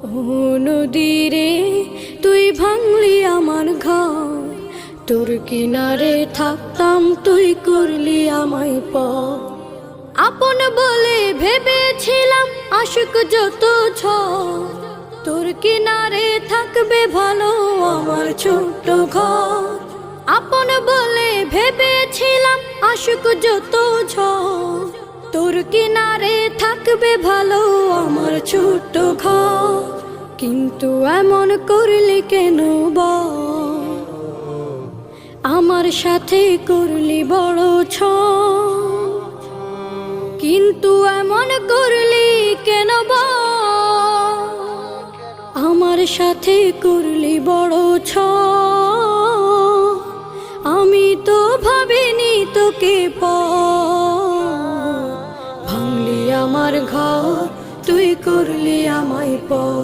ও নদীরে তুই ভাঙলি আমার ঘর, তোর কিনারে থাকতাম তুই করলি আমায় পর। আপন বলে ভেবেছিলাম আশুক যত ঝড়, তোর কিনারে থাকবে ভালো আমার ছোট্ট ঘর। আপন বলে ভেবেছিলাম আশুক যত ঝড়, তোর কিনারে থাকবে ভালো আমার ছোট্ট ঘর। কিন্তু এমন করলি কেন বল, আমার সাথে করলি বড় ছল। কিন্তু এমন করলি কেন বল, আমার সাথে করলি বড় ছল। আমি তো ভাবিনি তোকে ভাঙলি আমার ঘর, তুই করলি আমায় পর।